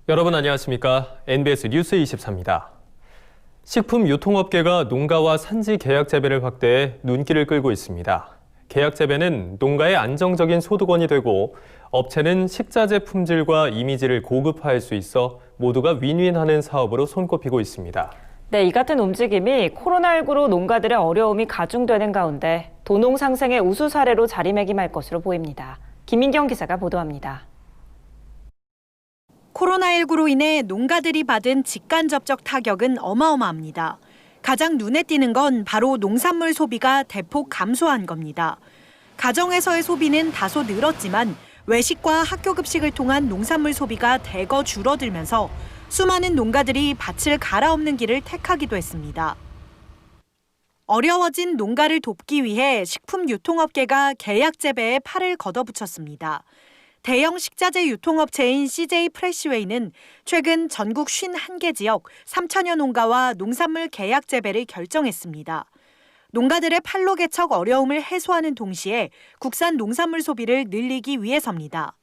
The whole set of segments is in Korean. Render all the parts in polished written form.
여러분 안녕하십니까? NBS 뉴스 24입니다. 식품 유통업계가 농가와 산지 계약 재배를 확대해 눈길을 끌고 있습니다. 계약 재배는 농가의 안정적인 소득원이 되고 업체는 식자재 품질과 이미지를 고급화할 수 있어 모두가 윈윈하는 사업으로 손꼽히고 있습니다. 네, 이 같은 움직임이 코로나19로 농가들의 어려움이 가중되는 가운데 도농 상생의 우수 사례로 자리매김할 것으로 보입니다. 김민경 기자가 보도합니다. 코로나19로 인해 농가들이 받은 직간접적 타격은 어마어마합니다. 가장 눈에 띄는 건 바로 농산물 소비가 대폭 감소한 겁니다. 가정에서의 소비는 다소 늘었지만 외식과 학교 급식을 통한 농산물 소비가 대거 줄어들면서 수많은 농가들이 밭을 갈아엎는 길을 택하기도 했습니다. 어려워진 농가를 돕기 위해 식품 유통업계가 계약 재배에 팔을 걷어붙였습니다. 대형 식자재 유통업체인 CJ 프레시웨이는 최근 전국 51개 지역 3천여 농가와 농산물 계약 재배를 결정했습니다. 농가들의 판로 개척 어려움을 해소하는 동시에 국산 농산물 소비를 늘리기 위해서입니다.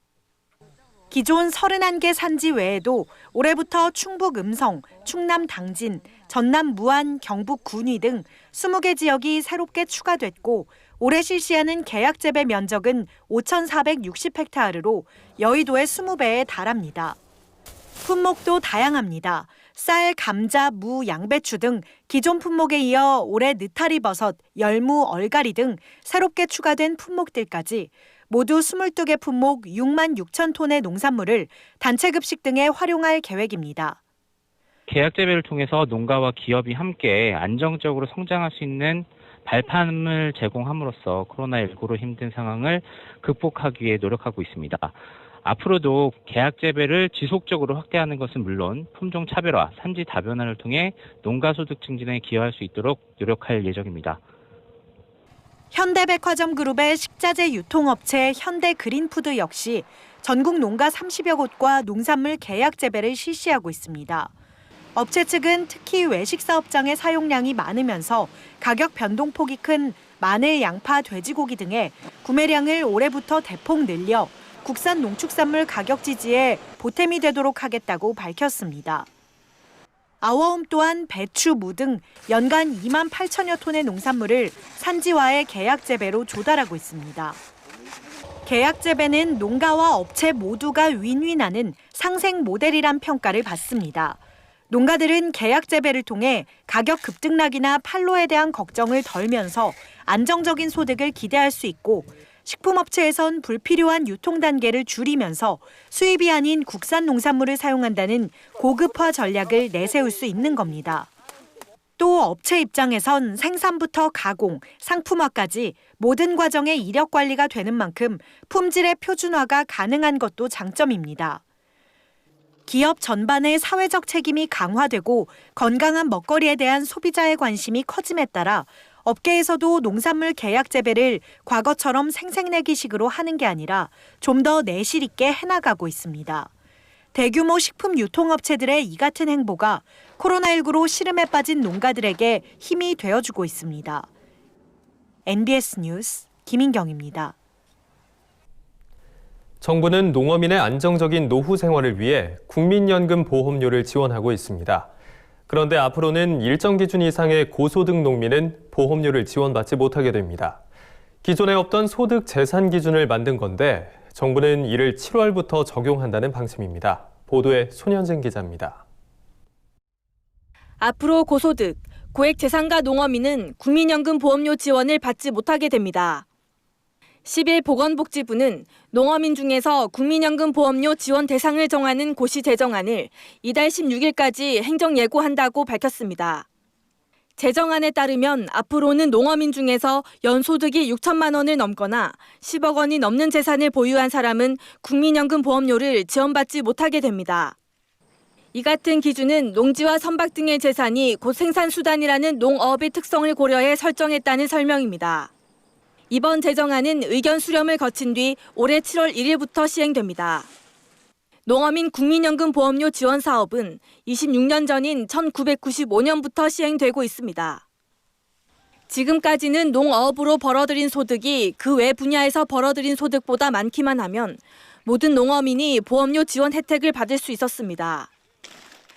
기존 31개 산지 외에도 올해부터 충북 음성, 충남 당진, 전남 무안, 경북 군위 등 20개 지역이 새롭게 추가됐고 올해 실시하는 계약 재배 면적은 5,460헥타르로 여의도의 20배에 달합니다. 품목도 다양합니다. 쌀, 감자, 무, 양배추 등 기존 품목에 이어 올해 느타리 버섯, 열무, 얼갈이 등 새롭게 추가된 품목들까지 모두 22개 품목 6만 6천 톤의 농산물을 단체 급식 등에 활용할 계획입니다. 계약 재배를 통해서 농가와 기업이 함께 안정적으로 성장할 수 있는 발판을 제공함으로써 코로나19로 힘든 상황을 극복하기 위해 노력하고 있습니다. 앞으로도 계약 재배를 지속적으로 확대하는 것은 물론 품종 차별화, 산지 다변화를 통해 농가 소득 증진에 기여할 수 있도록 노력할 예정입니다. 현대백화점 그룹의 식자재 유통업체 현대그린푸드 역시 전국 농가 30여 곳과 농산물 계약 재배를 실시하고 있습니다. 업체 측은 특히 외식 사업장의 사용량이 많으면서 가격 변동폭이 큰 마늘, 양파, 돼지고기 등의 구매량을 올해부터 대폭 늘려 국산 농축산물 가격 지지에 보탬이 되도록 하겠다고 밝혔습니다. 아워움 또한 배추, 무 등 연간 2만 8천여 톤의 농산물을 산지와의 계약 재배로 조달하고 있습니다. 계약 재배는 농가와 업체 모두가 윈윈하는 상생 모델이란 평가를 받습니다. 농가들은 계약 재배를 통해 가격 급등락이나 판로에 대한 걱정을 덜면서 안정적인 소득을 기대할 수 있고 식품업체에선 불필요한 유통 단계를 줄이면서 수입이 아닌 국산 농산물을 사용한다는 고급화 전략을 내세울 수 있는 겁니다. 또 업체 입장에선 생산부터 가공, 상품화까지 모든 과정의 이력 관리가 되는 만큼 품질의 표준화가 가능한 것도 장점입니다. 기업 전반의 사회적 책임이 강화되고 건강한 먹거리에 대한 소비자의 관심이 커짐에 따라 업계에서도 농산물 계약 재배를 과거처럼 생색내기식으로 하는 게 아니라 좀 더 내실 있게 해나가고 있습니다. 대규모 식품 유통업체들의 이 같은 행보가 코로나19로 시름에 빠진 농가들에게 힘이 되어주고 있습니다. NBS 뉴스 김인경입니다. 정부는 농어민의 안정적인 노후 생활을 위해 국민연금 보험료를 지원하고 있습니다. 그런데 앞으로는 일정 기준 이상의 고소득 농민은 보험료를 지원받지 못하게 됩니다. 기존에 없던 소득 재산 기준을 만든 건데 정부는 이를 7월부터 적용한다는 방침입니다. 보도에 손현진 기자입니다. 앞으로 고소득, 고액 재산가 농어민은 국민연금 보험료 지원을 받지 못하게 됩니다. 10일 보건복지부는 농어민 중에서 국민연금 보험료 지원 대상을 정하는 고시 제정안을 이달 16일까지 행정 예고한다고 밝혔습니다. 제정안에 따르면 앞으로는 농어민 중에서 연소득이 6천만 원을 넘거나 10억 원이 넘는 재산을 보유한 사람은 국민연금 보험료를 지원받지 못하게 됩니다. 이 같은 기준은 농지와 선박 등의 재산이 곧 생산수단이라는 농어업의 특성을 고려해 설정했다는 설명입니다. 이번 제정안은 의견 수렴을 거친 뒤 올해 7월 1일부터 시행됩니다. 농어민 국민연금 보험료 지원 사업은 26년 전인 1995년부터 시행되고 있습니다. 지금까지는 농어업으로 벌어들인 소득이 그 외 분야에서 벌어들인 소득보다 많기만 하면 모든 농어민이 보험료 지원 혜택을 받을 수 있었습니다.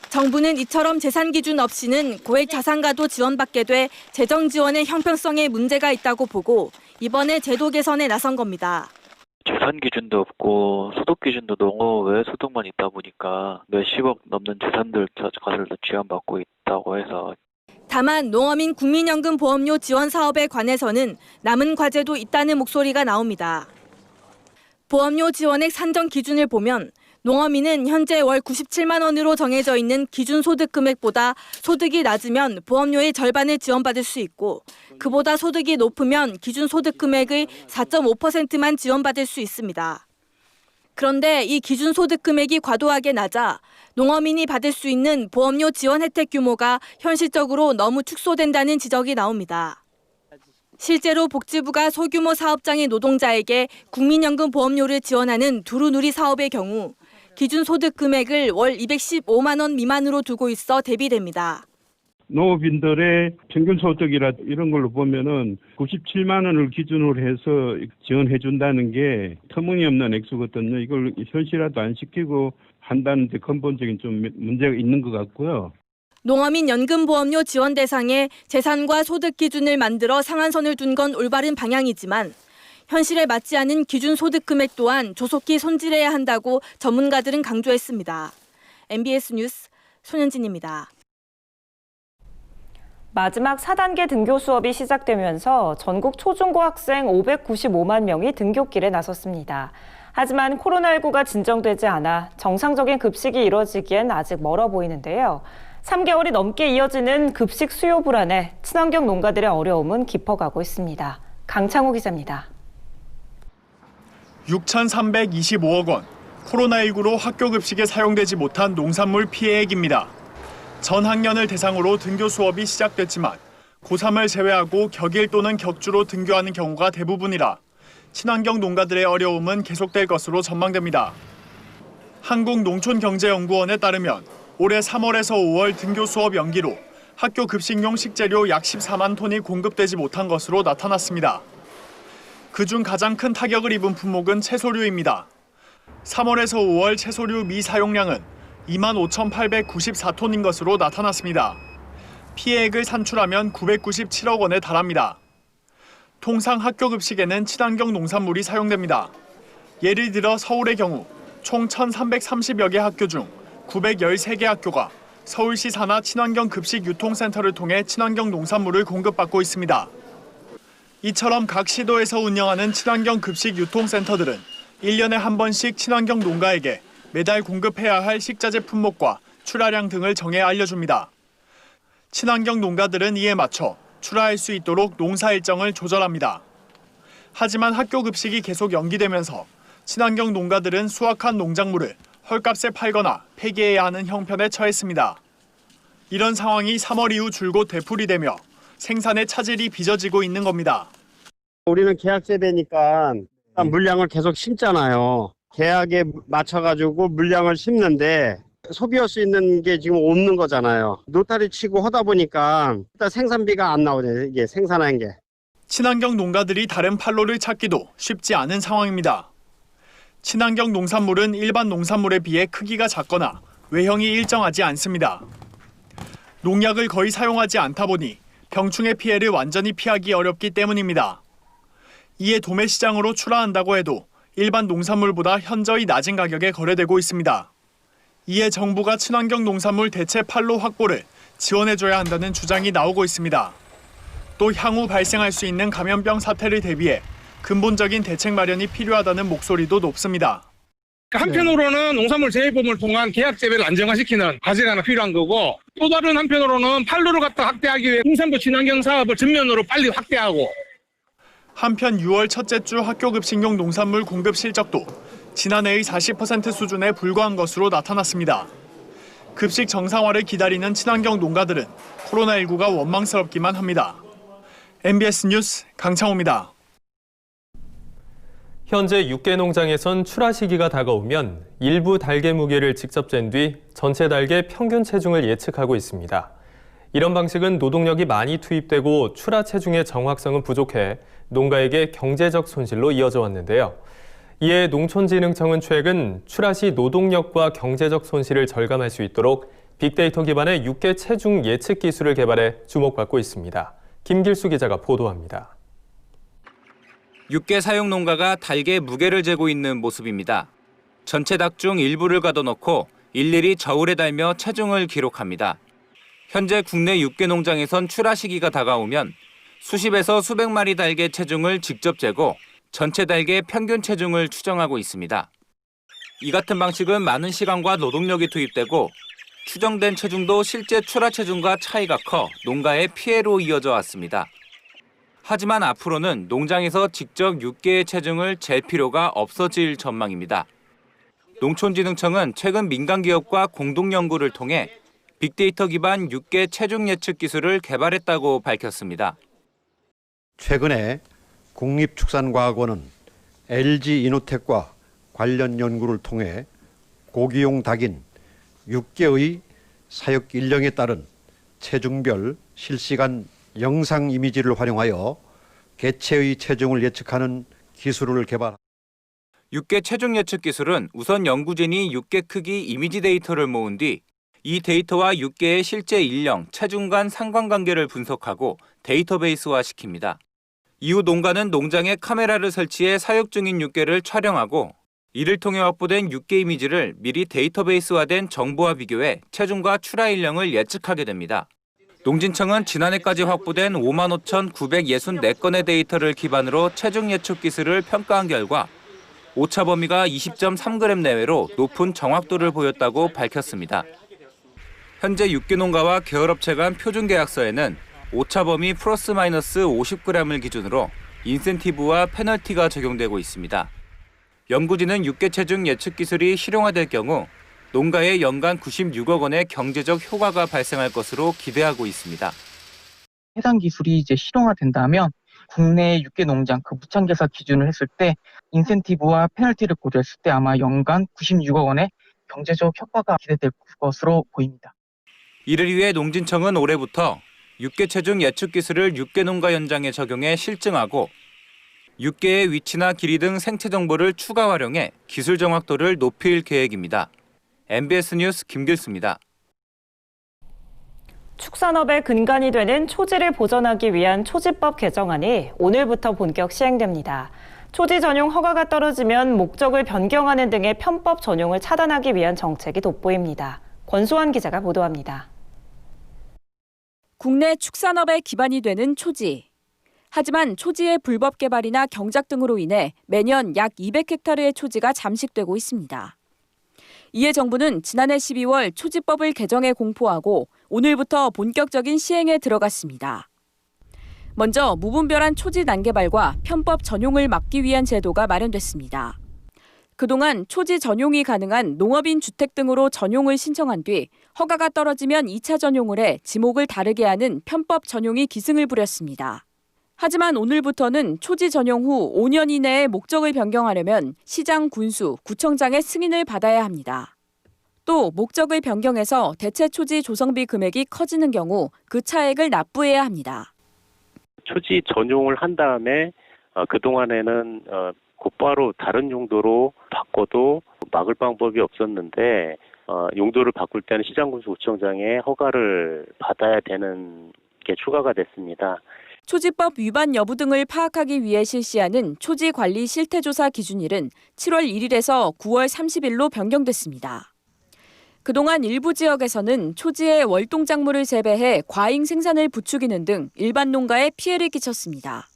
정부는 이처럼 재산 기준 없이는 고액 자산가도 지원받게 돼 재정 지원의 형평성에 문제가 있다고 보고 이번에 제도 개선에 나선 겁니다. 재산 기준도 없고 소득 기준도 농어 외 소득만 있다 보니까 몇십억 넘는 재산들 것을 지원받고 있다고 해서 다만 농어민 국민연금 보험료 지원 사업에 관해서는 남은 과제도 있다는 목소리가 나옵니다. 보험료 지원액 산정 기준을 보면 농어민은 현재 월 97만 원으로 정해져 있는 기준 소득 금액보다 소득이 낮으면 보험료의 절반을 지원받을 수 있고 그보다 소득이 높으면 기준 소득 금액의 4.5%만 지원받을 수 있습니다. 그런데 이 기준 소득 금액이 과도하게 낮아 농어민이 받을 수 있는 보험료 지원 혜택 규모가 현실적으로 너무 축소된다는 지적이 나옵니다. 실제로 복지부가 소규모 사업장의 노동자에게 국민연금 보험료를 지원하는 두루누리 사업의 경우 기준 소득 금액을 월 215만 원 미만으로 두고 있어 대비됩니다. 농업인들의 평균 소득이라 이런 걸로 보면은 97만 원을 기준으로 해서 지원해 준다는 게 터무니없는 액수거든요. 이걸 현실화도 안 시키고 한다는 데 근본적인 좀 문제가 있는 것 같고요. 농어민 연금보험료 지원 대상에 재산과 소득 기준을 만들어 상한선을 둔 건 올바른 방향이지만 현실에 맞지 않은 기준 소득 금액 또한 조속히 손질해야 한다고 전문가들은 강조했습니다. MBS 뉴스 손현진입니다. 마지막 4단계 등교 수업이 시작되면서 전국 초중고 학생 595만 명이 등교길에 나섰습니다. 하지만 코로나19가 진정되지 않아 정상적인 급식이 이뤄지기엔 아직 멀어 보이는데요. 3개월이 넘게 이어지는 급식 수요 불안에 친환경 농가들의 어려움은 깊어가고 있습니다. 강창호 기자입니다. 6,325억 원, 코로나19로 학교 급식에 사용되지 못한 농산물 피해액입니다. 전 학년을 대상으로 등교 수업이 시작됐지만 고3을 제외하고 격일 또는 격주로 등교하는 경우가 대부분이라 친환경 농가들의 어려움은 계속될 것으로 전망됩니다. 한국농촌경제연구원에 따르면 올해 3월에서 5월 등교 수업 연기로 학교 급식용 식재료 약 14만 톤이 공급되지 못한 것으로 나타났습니다. 그중 가장 큰 타격을 입은 품목은 채소류입니다. 3월에서 5월 채소류 미사용량은 25,894톤인 것으로 나타났습니다. 피해액을 산출하면 997억 원에 달합니다. 통상 학교 급식에는 친환경 농산물이 사용됩니다. 예를 들어 서울의 경우 총 1,330여 개 학교 중 913개 학교가 서울시 산하 친환경 급식 유통센터를 통해 친환경 농산물을 공급받고 있습니다. 이처럼 각 시도에서 운영하는 친환경 급식 유통센터들은 1년에 한 번씩 친환경 농가에게 매달 공급해야 할 식자재 품목과 출하량 등을 정해 알려줍니다. 친환경 농가들은 이에 맞춰 출하할 수 있도록 농사 일정을 조절합니다. 하지만 학교 급식이 계속 연기되면서 친환경 농가들은 수확한 농작물을 헐값에 팔거나 폐기해야 하는 형편에 처했습니다. 이런 상황이 3월 이후 줄곧 되풀이되며 생산의 차질이 빚어지고 있는 겁니다. 우리는 계약 재배니까 물량을 계속 심잖아요. 계약에 맞춰가지고 물량을 심는데 소비할 수 있는 게 지금 없는 거잖아요. 노타리 치고 하다 보니까 일단 생산비가 안 나오네요. 이게 생산한 게. 친환경 농가들이 다른 판로를 찾기도 쉽지 않은 상황입니다. 친환경 농산물은 일반 농산물에 비해 크기가 작거나 외형이 일정하지 않습니다. 농약을 거의 사용하지 않다 보니 병충해 피해를 완전히 피하기 어렵기 때문입니다. 이에 도매 시장으로 출하한다고 해도 일반 농산물보다 현저히 낮은 가격에 거래되고 있습니다. 이에 정부가 친환경 농산물 대체 판로 확보를 지원해줘야 한다는 주장이 나오고 있습니다. 또 향후 발생할 수 있는 감염병 사태를 대비해 근본적인 대책 마련이 필요하다는 목소리도 높습니다. 한편으로는 농산물 재배법을 통한 계약 재배를 안정화시키는 과제가 하나 필요한 거고 또 다른 한편으로는 판로를 갖다 확대하기 위해 농산부 친환경 사업을 전면으로 빨리 확대하고 한편 6월 첫째 주 학교 급식용 농산물 공급 실적도 지난해의 40% 수준에 불과한 것으로 나타났습니다. 급식 정상화를 기다리는 친환경 농가들은 코로나19가 원망스럽기만 합니다. MBS 뉴스 강창호입니다. 현재 육개 농장에선 출하 시기가 다가오면 일부 달개 무게를 직접 잰 뒤 전체 달개 평균 체중을 예측하고 있습니다. 이런 방식은 노동력이 많이 투입되고 출하 체중의 정확성은 부족해 농가에게 경제적 손실로 이어져 왔는데요. 이에 농촌진흥청은 최근 출하 시 노동력과 경제적 손실을 절감할 수 있도록 빅데이터 기반의 육계 체중 예측 기술을 개발해 주목받고 있습니다. 김길수 기자가 보도합니다. 육계 사육 농가가 닭의 무게를 재고 있는 모습입니다. 전체 닭 중 일부를 가둬놓고 일일이 저울에 달며 체중을 기록합니다. 현재 국내 육계 농장에선 출하 시기가 다가오면 수십에서 수백 마리 닭의 체중을 직접 재고 전체 닭의 평균 체중을 추정하고 있습니다. 이 같은 방식은 많은 시간과 노동력이 투입되고 추정된 체중도 실제 출하 체중과 차이가 커 농가의 피해로 이어져 왔습니다. 하지만 앞으로는 농장에서 직접 육계의 체중을 잴 필요가 없어질 전망입니다. 농촌진흥청은 최근 민간기업과 공동연구를 통해 빅데이터 기반 육계 체중 예측 기술을 개발했다고 밝혔습니다. 최근에 국립축산과학원은 LG이노텍과 관련 연구를 통해 고기용 닭인 육계의 사육 일령에 따른 체중별 실시간 영상 이미지를 활용하여 개체의 체중을 예측하는 기술을 개발합니다. 육계 체중 예측 기술은 우선 연구진이 육계 크기 이미지 데이터를 모은 뒤 이 데이터와 육계의 실제 일령, 체중 간 상관관계를 분석하고 데이터베이스화 시킵니다. 이후 농가는 농장에 카메라를 설치해 사육 중인 육계를 촬영하고 이를 통해 확보된 육계 이미지를 미리 데이터베이스화된 정보와 비교해 체중과 출하 일령을 예측하게 됩니다. 농진청은 지난해까지 확보된 55,964건의 데이터를 기반으로 체중 예측 기술을 평가한 결과 오차 범위가 20.3g 내외로 높은 정확도를 보였다고 밝혔습니다. 현재 육계 농가와 계열업체 간 표준 계약서에는 오차 범위 플러스 마이너스 50g을 기준으로 인센티브와 페널티가 적용되고 있습니다. 연구진은 육계 체중 예측 기술이 실용화될 경우 농가에 연간 96억 원의 경제적 효과가 발생할 것으로 기대하고 있습니다. 해당 기술이 이제 실용화된다면 국내 육계 농장 그 무창개사 기준을 했을 때 인센티브와 페널티를 고려했을 때 아마 연간 96억 원의 경제적 효과가 기대될 것으로 보입니다. 이를 위해 농진청은 올해부터 육계 체중 예측 기술을 육계 농가 현장에 적용해 실증하고 육계의 위치나 길이 등 생체 정보를 추가 활용해 기술 정확도를 높일 계획입니다. MBS 뉴스 김길수입니다. 축산업의 근간이 되는 초지를 보전하기 위한 초지법 개정안이 오늘부터 본격 시행됩니다. 초지 전용 허가가 떨어지면 목적을 변경하는 등의 편법 전용을 차단하기 위한 정책이 돋보입니다. 권소환 기자가 보도합니다. 국내 축산업의 기반이 되는 초지. 하지만 초지의 불법 개발이나 경작 등으로 인해 매년 약 200헥타르의 초지가 잠식되고 있습니다. 이에 정부는 지난해 12월 초지법을 개정해 공포하고 오늘부터 본격적인 시행에 들어갔습니다. 먼저 무분별한 초지 난개발과 편법 전용을 막기 위한 제도가 마련됐습니다. 그동안 초지 전용이 가능한 농업인 주택 등으로 전용을 신청한 뒤 허가가 떨어지면 2차 전용을 해 지목을 다르게 하는 편법 전용이 기승을 부렸습니다. 하지만 오늘부터는 초지 전용 후 5년 이내에 목적을 변경하려면 시장, 군수, 구청장의 승인을 받아야 합니다. 또 목적을 변경해서 대체 초지 조성비 금액이 커지는 경우 그 차액을 납부해야 합니다. 초지 전용을 한 다음에 그동안에는 곧바로 다른 용도로 바꿔도 막을 방법이 없었는데 용도를 바꿀 때는 시장군수구청장의 허가를 받아야 되는 게 추가가 됐습니다. 초지법 위반 여부 등을 파악하기 위해 실시하는 초지관리 실태조사 기준일은 7월 1일에서 9월 30일로 변경됐습니다. 그동안 일부 지역에서는 초지에 월동작물을 재배해 과잉 생산을 부추기는 등 일반 농가에 피해를 끼쳤습니다.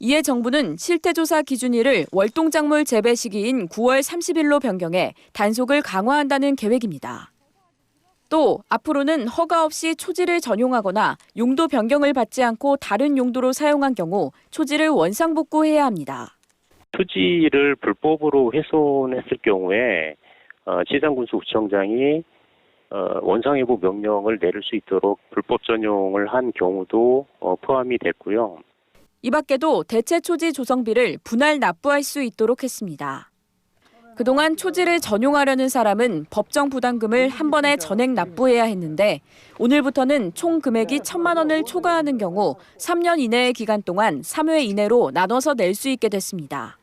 이에 정부는 실태조사 기준일을 월동작물 재배 시기인 9월 30일로 변경해 단속을 강화한다는 계획입니다. 또 앞으로는 허가 없이 초지를 전용하거나 용도 변경을 받지 않고 다른 용도로 사용한 경우 초지를 원상복구해야 합니다. 초지를 불법으로 훼손했을 경우에 시장군수구청장이 원상회복 명령을 내릴 수 있도록 불법 전용을 한 경우도 포함이 됐고요. 이 밖에도 대체 초지 조성비를 분할 납부할 수 있도록 했습니다. 그동안 초지를 전용하려는 사람은 법정 부담금을 한 번에 전액 납부해야 했는데 오늘부터는 총 금액이 1,000만 원을 초과하는 경우 3년 이내의 기간 동안 3회 이내로 나눠서 낼 수 있게 됐습니다.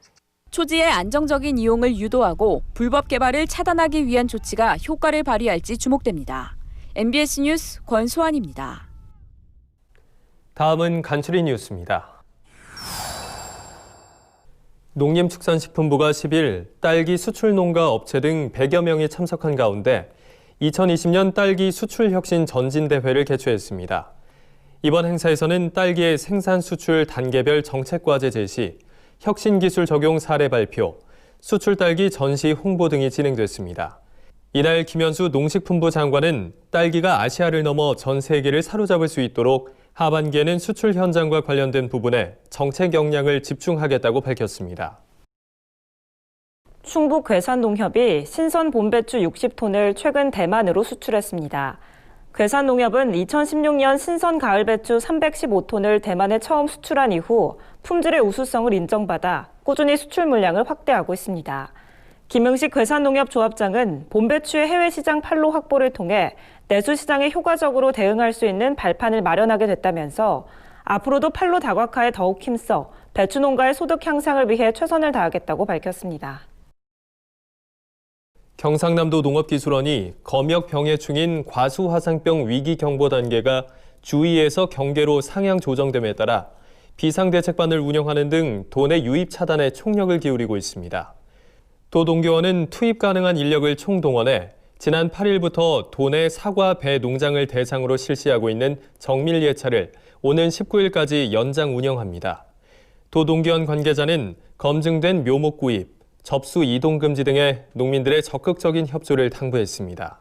초지의 안정적인 이용을 유도하고 불법 개발을 차단하기 위한 조치가 효과를 발휘할지 주목됩니다. MBS 뉴스 권소환입니다. 다음은 간추린 뉴스입니다. 농림축산식품부가 10일 딸기 수출 농가 업체 등 100여 명이 참석한 가운데 2020년 딸기 수출 혁신 전진대회를 개최했습니다. 이번 행사에서는 딸기의 생산 수출 단계별 정책과제 제시, 혁신 기술 적용 사례 발표, 수출 딸기 전시 홍보 등이 진행됐습니다. 이날 김현수 농식품부 장관은 딸기가 아시아를 넘어 전 세계를 사로잡을 수 있도록 하반기에는 수출 현장과 관련된 부분에 정책 역량을 집중하겠다고 밝혔습니다. 충북괴산농협이 신선 봄배추 60톤을 최근 대만으로 수출했습니다. 괴산농협은 2016년 신선 가을배추 315톤을 대만에 처음 수출한 이후 품질의 우수성을 인정받아 꾸준히 수출 물량을 확대하고 있습니다. 김응식 괴산농협 조합장은 봄배추의 해외 시장 판로 확보를 통해 내수 시장에 효과적으로 대응할 수 있는 발판을 마련하게 됐다면서 앞으로도 판로 다각화에 더욱 힘써 배추 농가의 소득 향상을 위해 최선을 다하겠다고 밝혔습니다. 경상남도 농업기술원이 검역 병해 중인 과수화상병 위기 경보 단계가 주2에서 경계로 상향 조정됨에 따라 비상대책반을 운영하는 등 도내 유입 차단에 총력을 기울이고 있습니다. 도농교원은 투입 가능한 인력을 총동원해 지난 8일부터 도내 사과 배 농장을 대상으로 실시하고 있는 정밀 예차를 오는 19일까지 연장 운영합니다. 도농교원 관계자는 검증된 묘목 구입, 접수 이동 금지 등의 농민들의 적극적인 협조를 당부했습니다.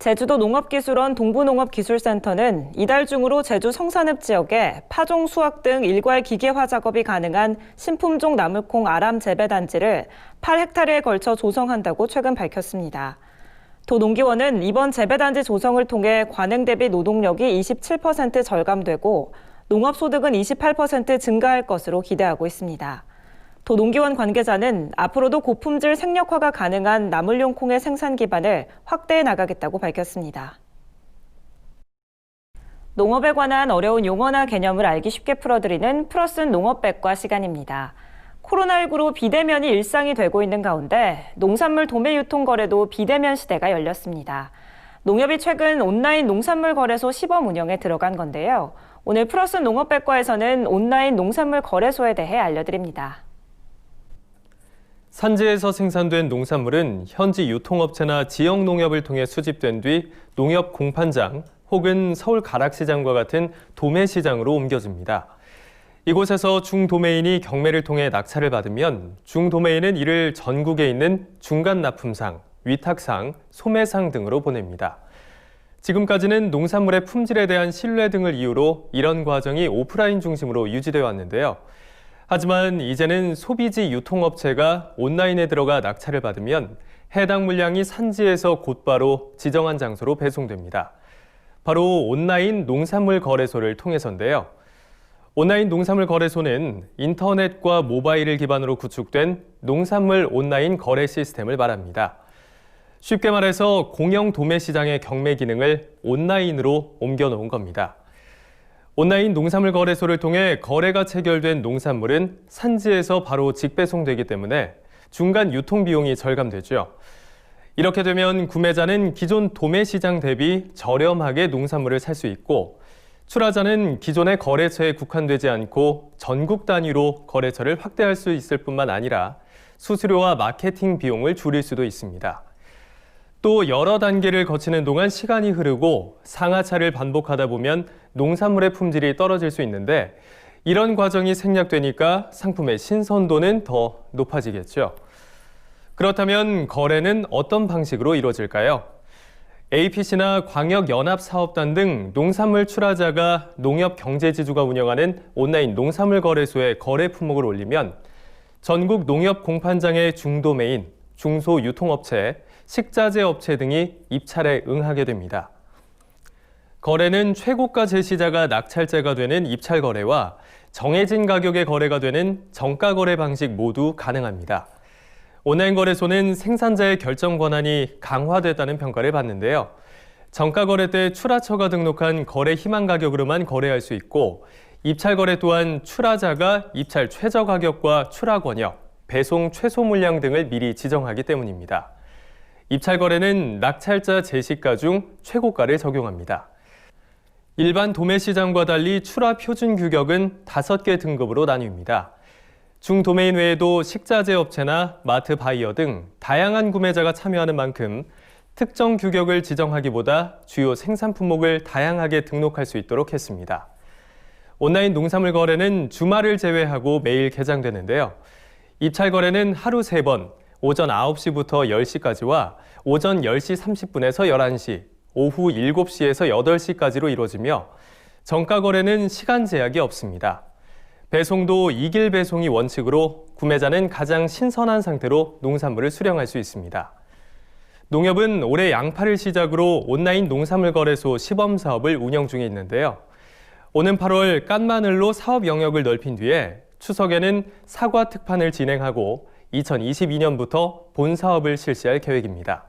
제주도 농업기술원 동부농업기술센터는 이달 중으로 제주 성산읍 지역에 파종 수확 등 일괄 기계화 작업이 가능한 신품종 나물콩 아람 재배단지를 8헥타르에 걸쳐 조성한다고 최근 밝혔습니다. 도농기원은 이번 재배단지 조성을 통해 관행 대비 노동력이 27% 절감되고 농업소득은 28% 증가할 것으로 기대하고 있습니다. 도농기원 관계자는 앞으로도 고품질 생력화가 가능한 나물용 콩의 생산 기반을 확대해 나가겠다고 밝혔습니다. 농업에 관한 어려운 용어나 개념을 알기 쉽게 풀어드리는 풀어쓴 농업백과 시간입니다. 코로나19로 비대면이 일상이 되고 있는 가운데 농산물 도매 유통 거래도 비대면 시대가 열렸습니다. 농협이 최근 온라인 농산물 거래소 시범 운영에 들어간 건데요. 오늘 풀어쓴 농업백과에서는 온라인 농산물 거래소에 대해 알려드립니다. 산지에서 생산된 농산물은 현지 유통업체나 지역 농협을 통해 수집된 뒤 농협 공판장 혹은 서울 가락시장과 같은 도매시장으로 옮겨집니다. 이곳에서 중도매인이 경매를 통해 낙찰을 받으면 중도매인은 이를 전국에 있는 중간납품상, 위탁상, 소매상 등으로 보냅니다. 지금까지는 농산물의 품질에 대한 신뢰 등을 이유로 이런 과정이 오프라인 중심으로 유지되어 왔는데요. 하지만 이제는 소비지 유통업체가 온라인에 들어가 낙찰을 받으면 해당 물량이 산지에서 곧바로 지정한 장소로 배송됩니다. 바로 온라인 농산물 거래소를 통해서인데요. 온라인 농산물 거래소는 인터넷과 모바일을 기반으로 구축된 농산물 온라인 거래 시스템을 말합니다. 쉽게 말해서 공영 도매 시장의 경매 기능을 온라인으로 옮겨놓은 겁니다. 온라인 농산물 거래소를 통해 거래가 체결된 농산물은 산지에서 바로 직배송되기 때문에 중간 유통 비용이 절감되죠. 이렇게 되면 구매자는 기존 도매 시장 대비 저렴하게 농산물을 살 수 있고 출하자는 기존의 거래처에 국한되지 않고 전국 단위로 거래처를 확대할 수 있을 뿐만 아니라 수수료와 마케팅 비용을 줄일 수도 있습니다. 또 여러 단계를 거치는 동안 시간이 흐르고 상하차를 반복하다 보면 농산물의 품질이 떨어질 수 있는데 이런 과정이 생략되니까 상품의 신선도는 더 높아지겠죠. 그렇다면 거래는 어떤 방식으로 이루어질까요? APC나 광역연합사업단 등 농산물 출하자가 농협경제지주가 운영하는 온라인 농산물 거래소에 거래 품목을 올리면 전국 농협 공판장의 중도매인, 중소유통업체, 식자재 업체 등이 입찰에 응하게 됩니다. 거래는 최고가 제시자가 낙찰자가 되는 입찰 거래와 정해진 가격의 거래가 되는 정가 거래 방식 모두 가능합니다. 온라인 거래소는 생산자의 결정 권한이 강화됐다는 평가를 받는데요. 정가 거래 때 출하처가 등록한 거래 희망 가격으로만 거래할 수 있고 입찰 거래 또한 출하자가 입찰 최저 가격과 출하 권역, 배송 최소 물량 등을 미리 지정하기 때문입니다. 입찰 거래는 낙찰자 제시가 중 최고가를 적용합니다. 일반 도매 시장과 달리 출하 표준 규격은 5개 등급으로 나뉩니다. 중도매인 외에도 식자재 업체나 마트 바이어 등 다양한 구매자가 참여하는 만큼 특정 규격을 지정하기보다 주요 생산 품목을 다양하게 등록할 수 있도록 했습니다. 온라인 농산물 거래는 주말을 제외하고 매일 개장되는데요. 입찰 거래는 하루 3번, 오전 9시부터 10시까지와 오전 10시 30분에서 11시, 오후 7시에서 8시까지로 이루어지며 정가 거래는 시간 제약이 없습니다. 배송도 2길 배송이 원칙으로 구매자는 가장 신선한 상태로 농산물을 수령할 수 있습니다. 농협은 올해 양파를 시작으로 온라인 농산물 거래소 시범 사업을 운영 중에 있는데요. 오는 8월 깐마늘로 사업 영역을 넓힌 뒤에 추석에는 사과 특판을 진행하고 2022년부터 본 사업을 실시할 계획입니다.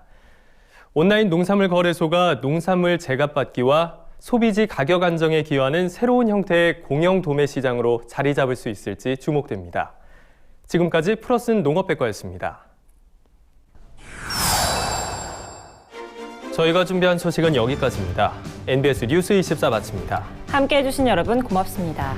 온라인 농산물 거래소가 농산물 제값받기와 소비지 가격 안정에 기여하는 새로운 형태의 공영 도매 시장으로 자리 잡을 수 있을지 주목됩니다. 지금까지 플러스는 농업백과였습니다. 저희가 준비한 소식은 여기까지입니다. NBS 뉴스 24 마칩니다. 함께해 주신 여러분 고맙습니다.